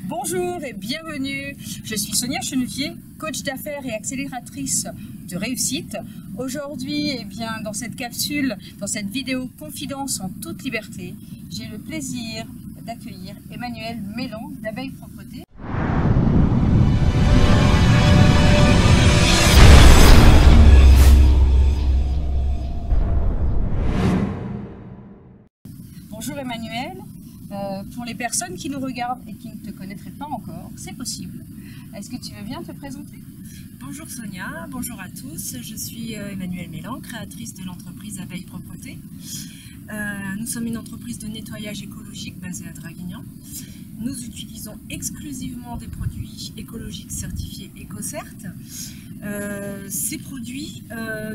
Bonjour et bienvenue, je suis Sonia Chenevier, coach d'affaires et accélératrice de réussite. Aujourd'hui, dans cette capsule, dans cette vidéo confidence en toute liberté, j'ai le plaisir d'accueillir Emmanuel Mélan d'Abeille Propreté. Bonjour Emmanuel. Pour les personnes qui nous regardent et qui ne te connaîtraient pas encore, c'est possible. Est-ce que tu veux bien te présenter? Bonjour Sonia, bonjour à tous. Je suis Emmanuel Mélan, créatrice de l'entreprise Abeille Propreté. Nous sommes une entreprise de nettoyage écologique basée à Draguignan. Nous utilisons exclusivement des produits écologiques certifiés EcoCert. Ces produits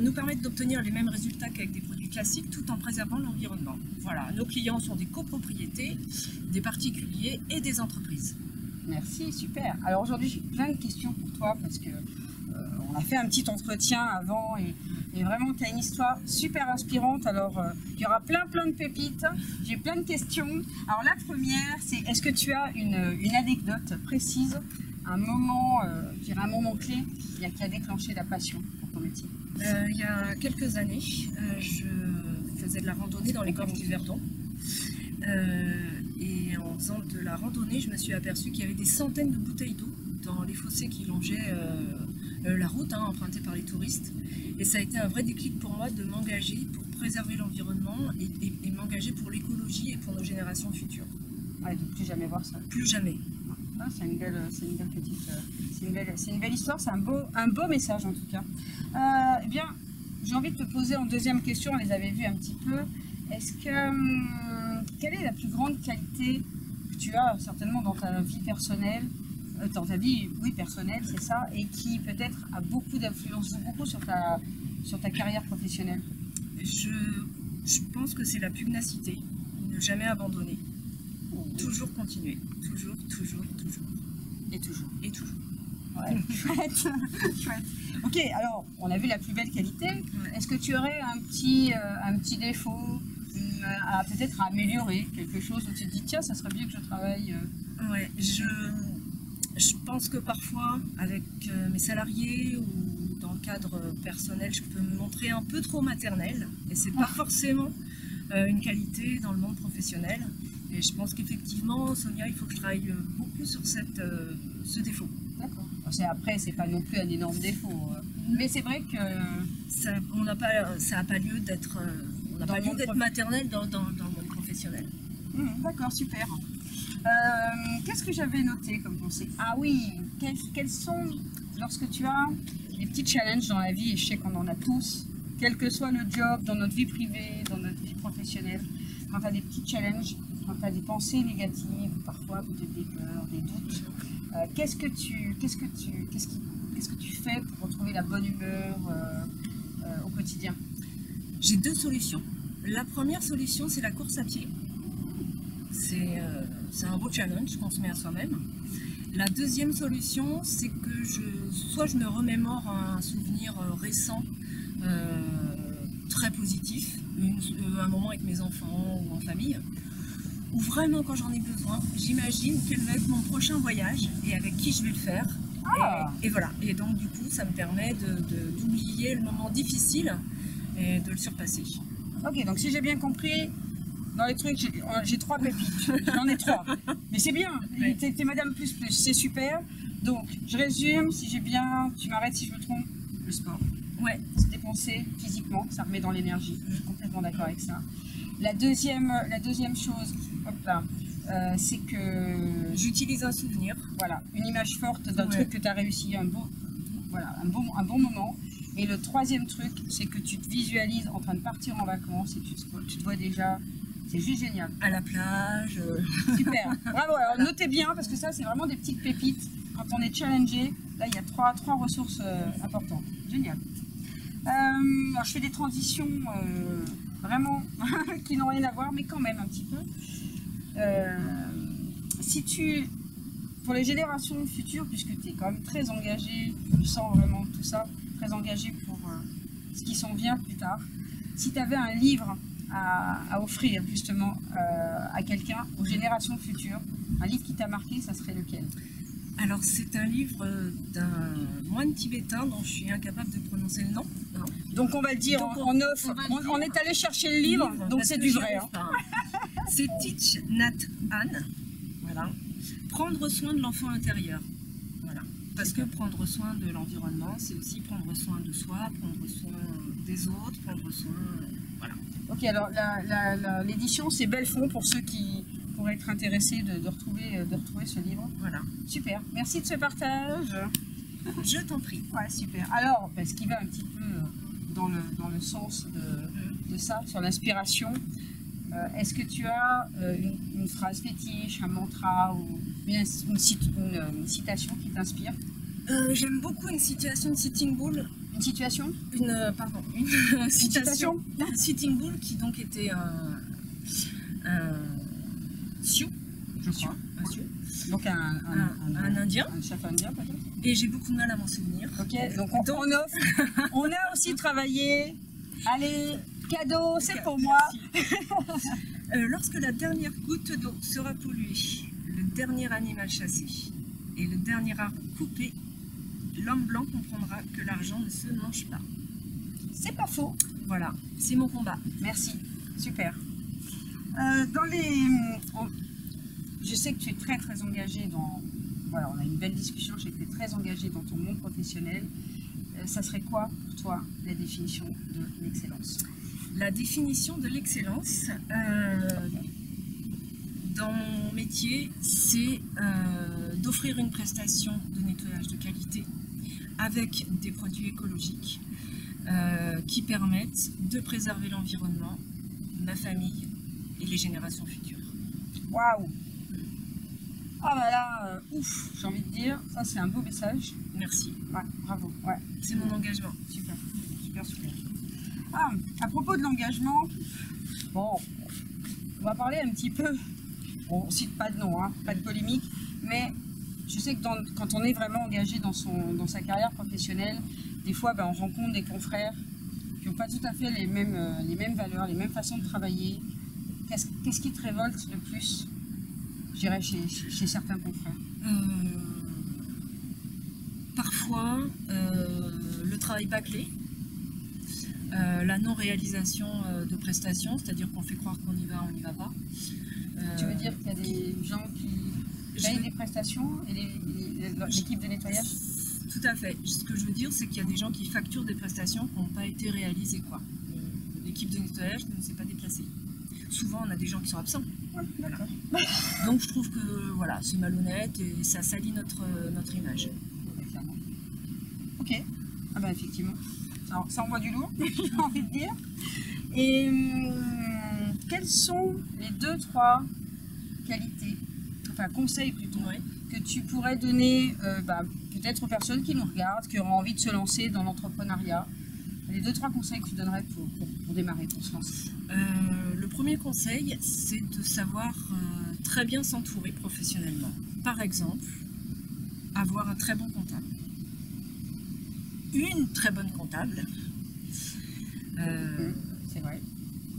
nous permettent d'obtenir les mêmes résultats qu'avec des produits classiques tout en préservant l'environnement. Voilà, nos clients sont des copropriétés, des particuliers et des entreprises. Merci, super. Alors aujourd'hui, j'ai plein de questions pour toi parce que on a fait un petit entretien avant et vraiment, tu as une histoire super inspirante. Alors, il y aura plein de pépites. J'ai plein de questions. Alors la première, c'est est-ce que tu as une anecdote précise, un moment, je dirais un moment clé qui a déclenché la passion pour ton métier? Il y a quelques années, je faisais de la randonnée dans les gorges du Verdon. Et en faisant de la randonnée, je me suis aperçue qu'il y avait des centaines de bouteilles d'eau dans les fossés qui longeaient la route empruntée par les touristes. Et ça a été un vrai déclic pour moi de m'engager pour préserver l'environnement et m'engager pour l'écologie et pour nos générations futures. Ouais, de plus jamais voir ça. Plus jamais. Ah, c'est une belle histoire, c'est un beau message en tout cas. Eh bien, j'ai envie de te poser en deuxième question, on les avait vus un petit peu. Est-ce que quelle est la plus grande qualité que tu as certainement dans ta vie personnelle, personnelle, c'est ça, et qui peut-être a beaucoup d'influence, beaucoup sur ta carrière professionnelle? Je pense que c'est la pugnacité, ne jamais abandonner, toujours continuer, toujours. Et toujours. Et toujours. Ouais, chouette. Ok, alors, on a vu la plus belle qualité. Ouais. Est-ce que tu aurais un petit défaut, peut-être à améliorer, quelque chose où tu te dis, tiens, ça serait bien que je travaille Ouais, je pense que parfois, avec mes salariés ou dans le cadre personnel, je peux me montrer un peu trop maternelle. Et c'est pas forcément une qualité dans le monde professionnel. Et je pense qu'effectivement, Sonia, il faut que je travaille beaucoup sur ce défaut. D'accord. Après, c'est pas non plus un énorme défaut. Mais c'est vrai que ça n'a pas lieu d'être maternelle dans le monde professionnel. D'accord, super. Qu'est-ce que j'avais noté comme pensée? Ah oui, quels sont, lorsque tu as des petits challenges dans la vie, et je sais qu'on en a tous, quel que soit le job, dans notre vie privée, dans notre vie professionnelle, quand tu as des petits challenges, quand tu as des pensées négatives, parfois peut-être des peurs, des doutes, qu'est-ce que tu fais pour retrouver la bonne humeur au quotidien? J'ai deux solutions. La première solution, c'est la course à pied. C'est un beau challenge qu'on se met à soi-même. La deuxième solution, c'est que soit je me remémore un souvenir récent, très positif, un moment avec mes enfants ou en famille, ou vraiment quand j'en ai besoin, j'imagine quel va être mon prochain voyage et avec qui je vais le faire. Et voilà. Et donc du coup, ça me permet d'oublier le moment difficile et de le surpasser. Ok, donc si j'ai bien compris, dans les trucs, j'ai 3 pépites. J'en ai 3. Mais c'est bien. Ouais. T'es Madame plus, c'est super. Donc, je résume, si j'ai bien, tu m'arrêtes si je me trompe, le sport. Ouais. Se dépenser physiquement, ça remet dans l'énergie. Je suis complètement d'accord avec ça. La deuxième chose, hop là, c'est que J'utilise un souvenir. voilà, une image forte d'un truc que tu as réussi, un bon moment. Et le troisième truc, c'est que tu te visualises en train de partir en vacances et tu te vois déjà. C'est juste génial. À la plage. Super. Bravo. Alors notez bien parce que ça, c'est vraiment des petites pépites. Quand on est challengé, là, il y a trois ressources importantes. Génial. Alors, je fais des transitions vraiment qui n'ont rien à voir, mais quand même un petit peu. Pour les générations futures, puisque tu es quand même très engagé, tu sens vraiment tout ça, très engagé pour ce qui s'en vient plus tard. Si tu avais un livre à offrir justement à quelqu'un, aux générations futures, un livre qui t'a marqué, ça serait lequel? Alors c'est un livre d'un moine tibétain dont je suis incapable de prononcer le nom. Hein. Donc on va le dire Donc, en off, on est allé chercher le livre, donc c'est du vrai. Hein. C'est Thich Nhat Hanh, voilà. Prendre soin de l'enfant intérieur. Voilà. Parce que prendre soin de l'environnement, c'est aussi prendre soin de soi, prendre soin des autres, prendre soin... voilà. Ok, alors l'édition c'est Belfond pour ceux qui pourraient être intéressés de retrouver ce livre. Voilà. Super, merci de ce partage. Je t'en prie. Ouais, super. Alors, ce qui va un petit peu dans le sens de ça, sur l'inspiration, est-ce que tu as une phrase fétiche, un mantra ou une citation qui t'inspire? J'aime beaucoup une citation de Sitting Bull. Une situation? Une citation. Sitting Bull qui donc était un Sioux, je crois. Un Sioux. Donc un Indien. Un chef indien peut-être? Et j'ai beaucoup de mal à m'en souvenir. Ok, donc on offre. On a aussi travaillé. Allez, cadeau, c'est pour moi. Lorsque la dernière goutte d'eau sera polluée, le dernier animal chassé et le dernier arbre coupé, l'homme blanc comprendra que l'argent ne se mange pas. C'est pas faux. Voilà, c'est mon combat. Merci, super. Je sais que tu es très très engagée dans... Voilà, on a une belle discussion, je sais que tu es très engagée dans ton monde professionnel. Ça serait quoi pour toi la définition de l'excellence? La définition de l'excellence dans mon métier, c'est d'offrir une prestation de nettoyage de qualité avec des produits écologiques qui permettent de préserver l'environnement, ma famille et les générations futures. Waouh! Ah bah là, ouf, j'ai envie de dire, ça c'est un beau message. Merci. Ouais, bravo. Ouais. C'est mon engagement. Super, super, super. Ah, à propos de l'engagement, bon, on va parler un petit peu, on ne cite pas de nom, hein, pas de polémique, mais je sais que quand on est vraiment engagé dans sa carrière professionnelle, des fois on rencontre des confrères qui n'ont pas tout à fait les mêmes valeurs, les mêmes façons de travailler. Qu'est-ce qui te révolte le plus, je dirais, chez certains confrères? Parfois, le travail bâclé, la non-réalisation de prestations, c'est-à-dire qu'on fait croire qu'on y va, on n'y va pas. Tu veux dire qu'il y a des gens qui payent des prestations et l'équipe de nettoyage? Tout à fait. Ce que je veux dire, c'est qu'il y a des gens qui facturent des prestations qui n'ont pas été réalisées, quoi. L'équipe de nettoyage ne s'est pas déplacée. Souvent, on a des gens qui sont absents. Ouais, d'accord. Donc, je trouve que voilà, c'est malhonnête et ça salit notre image. Clairement. Ok. Ah ben effectivement. Ça envoie du lourd, j'ai envie de dire. Et quelles sont les 2-3 qualités, enfin conseils plutôt, que tu pourrais donner peut-être aux personnes qui nous regardent, qui auraient envie de se lancer dans l'entrepreneuriat? Les 2-3 conseils que tu donnerais pour démarrer, pour se lancer? Le premier conseil, c'est de savoir très bien s'entourer professionnellement. Par exemple, avoir un très bon comptable. Une très bonne comptable. C'est vrai.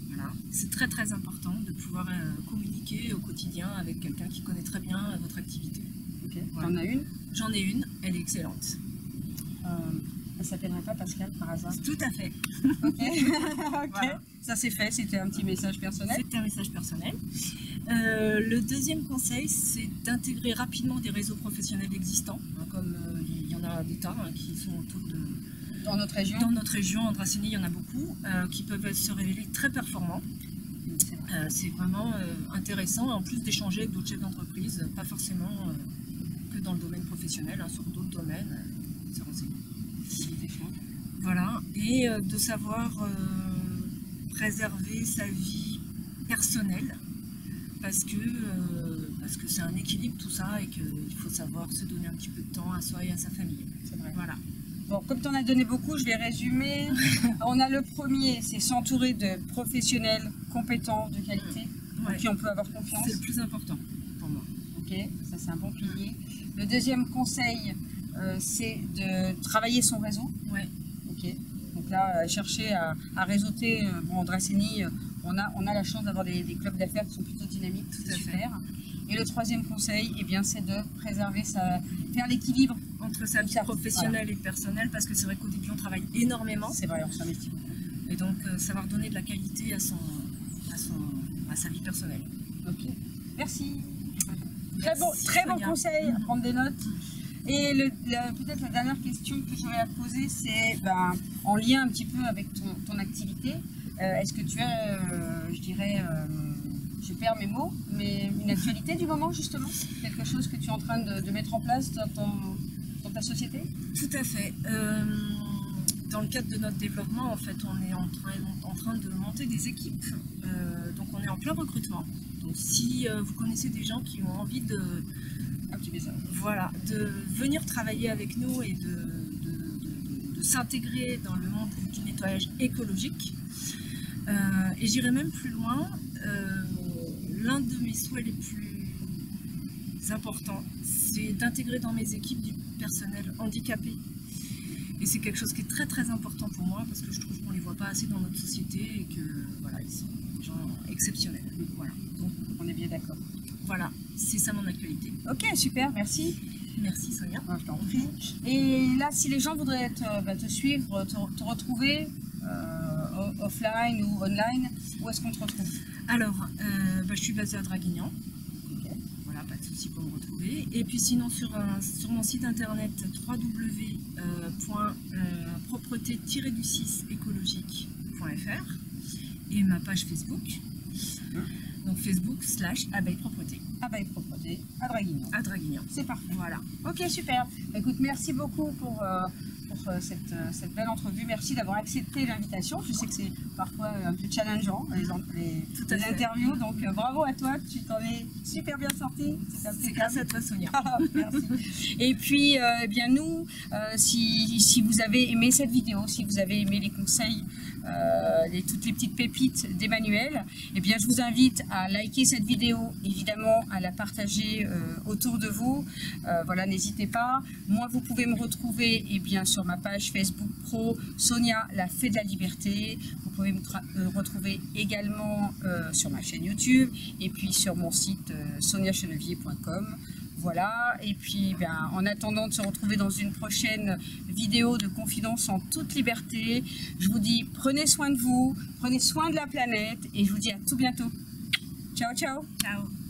Voilà. C'est très très important de pouvoir communiquer au quotidien avec quelqu'un qui connaît très bien votre activité. Ok. Voilà. T'en as une? J'en ai une, elle est excellente. Elle s'appellerait pas Pascal par hasard? Tout à fait. Ok. Ok. Voilà. Ça c'est fait, c'était un petit message personnel. C'était un message personnel. Le deuxième conseil, c'est d'intégrer rapidement des réseaux professionnels existants, hein, comme il y en a des tas qui sont autour de... Dans notre région? Dans notre région, en Dracénie, il y en a beaucoup qui peuvent se révéler très performants. C'est vraiment intéressant, en plus d'échanger avec d'autres chefs d'entreprise, pas forcément que dans le domaine professionnel, hein, sur d'autres domaines, se renseigner. Voilà, et de savoir préserver sa vie personnelle, parce que c'est un équilibre tout ça et qu'il faut savoir se donner un petit peu de temps à soi et à sa famille. C'est vrai. Voilà. Bon, comme tu en as donné beaucoup, je vais résumer. On a le premier, c'est s'entourer de professionnels compétents, de qualité, en qui on peut avoir confiance. C'est le plus important pour moi. Ok, ça c'est un bon pilier. Le deuxième conseil, c'est de travailler son réseau. Ouais. Ok. Donc là, chercher à réseauter. Bon, en Dracénie, on a la chance d'avoir des clubs d'affaires qui sont plutôt dynamiques, c'est super. Et le troisième conseil, eh bien, c'est de préserver faire l'équilibre entre sa vie professionnelle et personnelle, parce que c'est vrai qu'au début on travaille énormément. C'est vrai, on s'en métier. Et donc savoir donner de la qualité à sa vie personnelle. Ok, merci. Merci, Très bon conseil, à prendre des notes. Et peut-être la dernière question que j'aurais à te poser, c'est en lien un petit peu avec ton activité. Est-ce que tu as, je dirais, je perds mes mots, mais une actualité du moment justement? Quelque chose que tu es en train de mettre en place dans ta société? Tout à fait. Dans le cadre de notre développement, en fait, on est en train de monter des équipes. Donc on est en plein recrutement. Donc si vous connaissez des gens qui ont envie de venir travailler avec nous et de s'intégrer dans le monde du nettoyage écologique, et j'irai même plus loin, l'un de mes souhaits les plus importants, c'est d'intégrer dans mes équipes du personnel handicapé. Et c'est quelque chose qui est très très important pour moi, parce que je trouve qu'on ne les voit pas assez dans notre société et que voilà, ils sont des gens exceptionnels. Voilà. Donc on est bien d'accord. Voilà, c'est ça mon actualité. Ok, super, merci. Merci Sonia. Je t'en prie. Et là, si les gens voudraient te suivre, te retrouver offline ou online, où est-ce qu'on te retrouve? Alors, je suis basée à Draguignan. Okay. Voilà, pas de souci pour me retrouver. Et puis sinon sur mon site internet www.propreté-écologique.fr et ma page Facebook. Donc Facebook/Abeille Propreté. Abeille Propreté à Draguignan. À Draguignan. C'est parfait. Voilà. Ok, super. Écoute, merci beaucoup pour cette belle entrevue. Merci d'avoir accepté l'invitation. Je sais que c'est parfois un peu challengeant, les interviews. Donc bravo à toi, tu t'en es super bien sorti. C'est grâce à toi, Sonia. Merci. Et puis, eh bien nous, si vous avez aimé cette vidéo, si vous avez aimé les conseils, toutes les petites pépites d'Emmanuelle, eh bien je vous invite à liker cette vidéo, évidemment à la partager autour de vous. Voilà, n'hésitez pas. Moi, vous pouvez me retrouver sur ma page Facebook pro Sonia la Fée de la Liberté. Vous pouvez me retrouver également sur ma chaîne YouTube et puis sur mon site soniachenevier.com. Voilà, et puis en attendant de se retrouver dans une prochaine vidéo de Confidence en toute liberté, je vous dis prenez soin de vous, prenez soin de la planète et je vous dis à tout bientôt. Ciao, ciao. Ciao.